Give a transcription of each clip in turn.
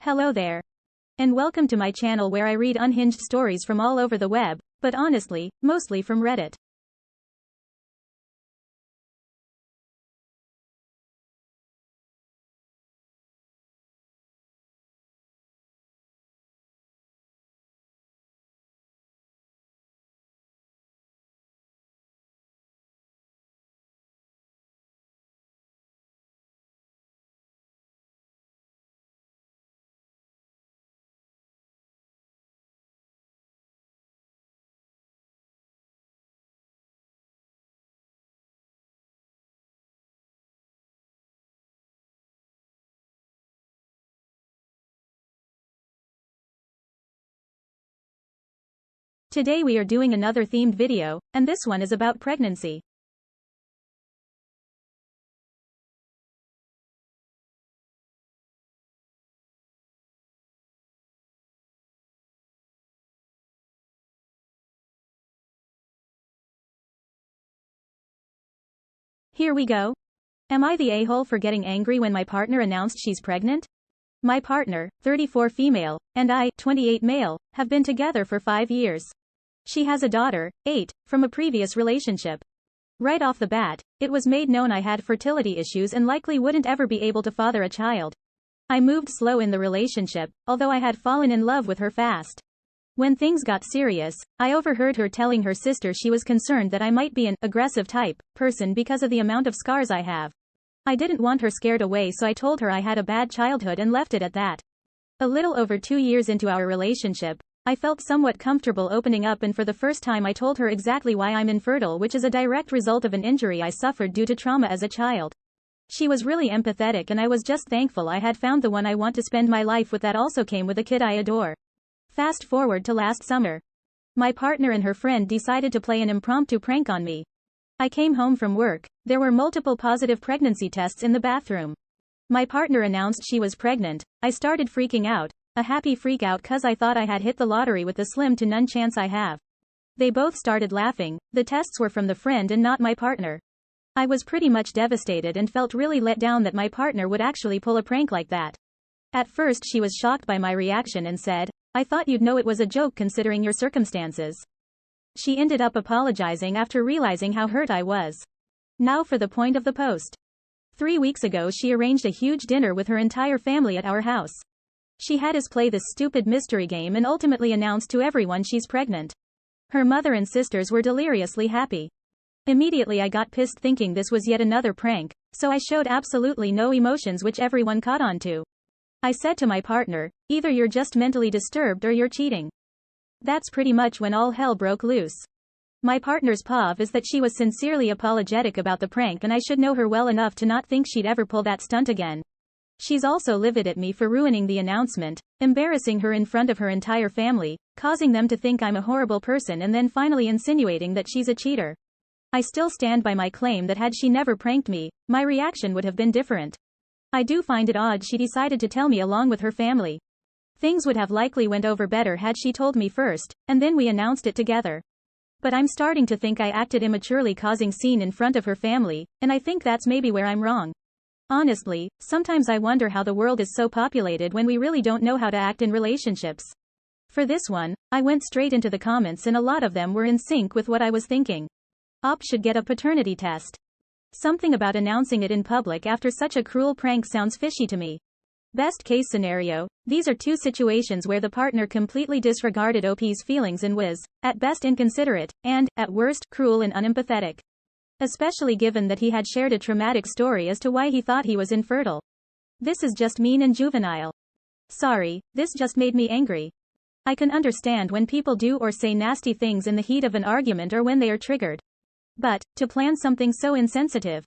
Hello there. And welcome to my channel where I read unhinged stories from all over the web, but honestly, mostly from Reddit. Today we are doing another themed video, and this one is about pregnancy. Here we go. Am I the a-hole for getting angry when my partner announced she's pregnant? My partner, 34 female, and I, 28 male, have been together for 5 years. She has a daughter, 8, from a previous relationship. Right off the bat, it was made known I had fertility issues and likely wouldn't ever be able to father a child. I moved slow in the relationship, although I had fallen in love with her fast. When things got serious, I overheard her telling her sister she was concerned that I might be an aggressive type person because of the amount of scars I have. I didn't want her scared away, so I told her I had a bad childhood and left it at that. A little over 2 years into our relationship, I felt somewhat comfortable opening up, and for the first time I told her exactly why I'm infertile, which is a direct result of an injury I suffered due to trauma as a child. She was really empathetic, and I was just thankful I had found the one I want to spend my life with that also came with a kid I adore. Fast forward to last summer. My partner and her friend decided to play an impromptu prank on me. I came home from work. There were multiple positive pregnancy tests in the bathroom. My partner announced she was pregnant. I started freaking out. A happy freak out cause I thought I had hit the lottery with the slim to none chance I have. They both started laughing. The tests were from the friend and not my partner. I was pretty much devastated and felt really let down that my partner would actually pull a prank like that. At first she was shocked by my reaction and said, "I thought you'd know it was a joke considering your circumstances." She ended up apologizing after realizing how hurt I was. Now for the point of the post. 3 weeks ago she arranged a huge dinner with her entire family at our house. She had us play this stupid mystery game and ultimately announced to everyone she's pregnant. Her mother and sisters were deliriously happy. Immediately I got pissed thinking this was yet another prank, so I showed absolutely no emotions, which everyone caught on to. I said to my partner, "Either you're just mentally disturbed or you're cheating." That's pretty much when all hell broke loose. My partner's POV is that she was sincerely apologetic about the prank, and I should know her well enough to not think she'd ever pull that stunt again. She's also livid at me for ruining the announcement, embarrassing her in front of her entire family, causing them to think I'm a horrible person, and then finally insinuating that she's a cheater. I still stand by my claim that had she never pranked me, my reaction would have been different. I do find it odd she decided to tell me along with her family. Things would have likely went over better had she told me first, and then we announced it together. But I'm starting to think I acted immaturely causing scene in front of her family, and I think that's maybe where I'm wrong. Honestly, sometimes I wonder how the world is so populated when we really don't know how to act in relationships. For this one, I went straight into the comments and a lot of them were in sync with what I was thinking. Op should get a paternity test. Something about announcing it in public after such a cruel prank sounds fishy to me. Best case scenario, these are two situations where the partner completely disregarded OP's feelings and was, at best inconsiderate, and, at worst, cruel and unempathetic. Especially given that he had shared a traumatic story as to why he thought he was infertile. This is just mean and juvenile. Sorry, this just made me angry. I can understand when people do or say nasty things in the heat of an argument or when they are triggered. But, to plan something so insensitive.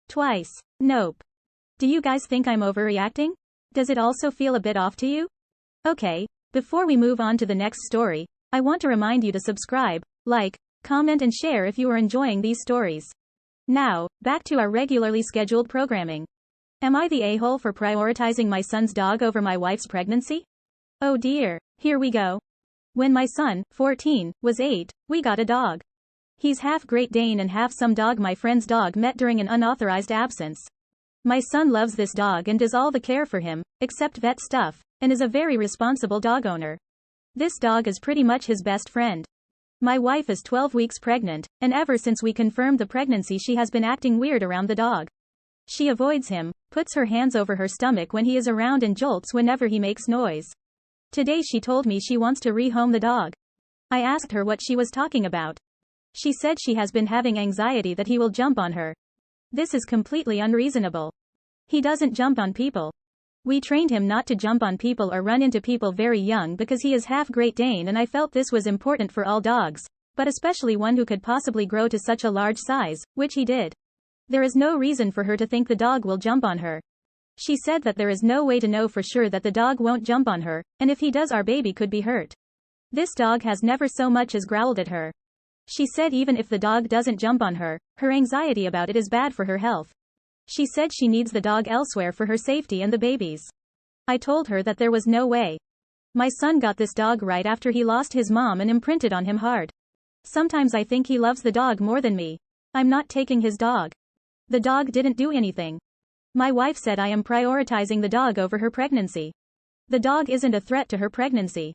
Twice. Nope. Do you guys think I'm overreacting? Does it also feel a bit off to you? Okay, before we move on to the next story, I want to remind you to subscribe, like, comment and share if you are enjoying these stories. Now, back to our regularly scheduled programming. Am I the a-hole for prioritizing my son's dog over my wife's pregnancy? Oh dear, here we go. When my son, 14, was 8, we got a dog. He's half Great Dane and half some dog my friend's dog met during an unauthorized absence. My son loves this dog and does all the care for him, except vet stuff, and is a very responsible dog owner. This dog is pretty much his best friend. My wife is 12 weeks pregnant, and ever since we confirmed the pregnancy she has been acting weird around the dog. She avoids him, puts her hands over her stomach when he is around and jolts whenever he makes noise. Today she told me she wants to rehome the dog. I asked her what she was talking about. She said she has been having anxiety that he will jump on her. This is completely unreasonable. He doesn't jump on people. We trained him not to jump on people or run into people very young because he is half Great Dane, and I felt this was important for all dogs, but especially one who could possibly grow to such a large size, which he did. There is no reason for her to think the dog will jump on her. She said that there is no way to know for sure that the dog won't jump on her, and if he does our baby could be hurt. This dog has never so much as growled at her. She said even if the dog doesn't jump on her, her anxiety about it is bad for her health. She said she needs the dog elsewhere for her safety and the baby's. I told her that there was no way. My son got this dog right after he lost his mom and imprinted on him hard. Sometimes I think he loves the dog more than me. I'm not taking his dog. The dog didn't do anything. My wife said I am prioritizing the dog over her pregnancy. The dog isn't a threat to her pregnancy.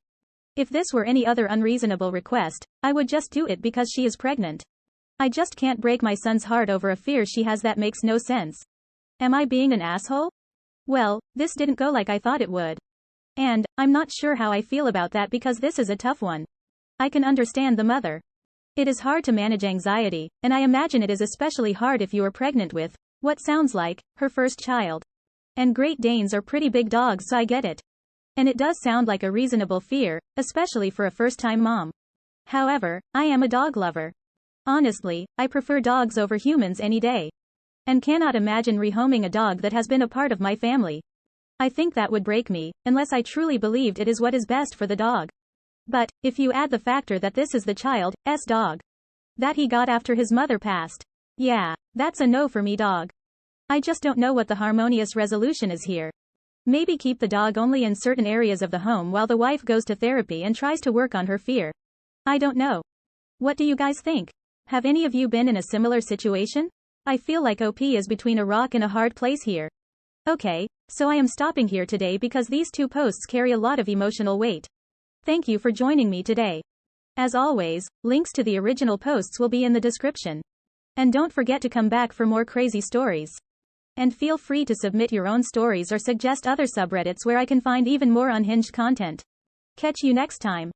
If this were any other unreasonable request, I would just do it because she is pregnant. I just can't break my son's heart over a fear she has that makes no sense. Am I being an asshole? Well, this didn't go like I thought it would. And, I'm not sure how I feel about that because this is a tough one. I can understand the mother. It is hard to manage anxiety, and I imagine it is especially hard if you are pregnant with, what sounds like, her first child. And Great Danes are pretty big dogs, so I get it. And it does sound like a reasonable fear, especially for a first-time mom. However, I am a dog lover. Honestly, I prefer dogs over humans any day. And cannot imagine rehoming a dog that has been a part of my family. I think that would break me, unless I truly believed it is what is best for the dog. But, if you add the factor that this is the child's dog that he got after his mother passed. Yeah, that's a no for me, dog. I just don't know what the harmonious resolution is here. Maybe keep the dog only in certain areas of the home while the wife goes to therapy and tries to work on her fear. I don't know. What do you guys think? Have any of you been in a similar situation? I feel like OP is between a rock and a hard place here. Okay, so I am stopping here today because these two posts carry a lot of emotional weight. Thank you for joining me today. As always, links to the original posts will be in the description. And don't forget to come back for more crazy stories. And feel free to submit your own stories or suggest other subreddits where I can find even more unhinged content. Catch you next time.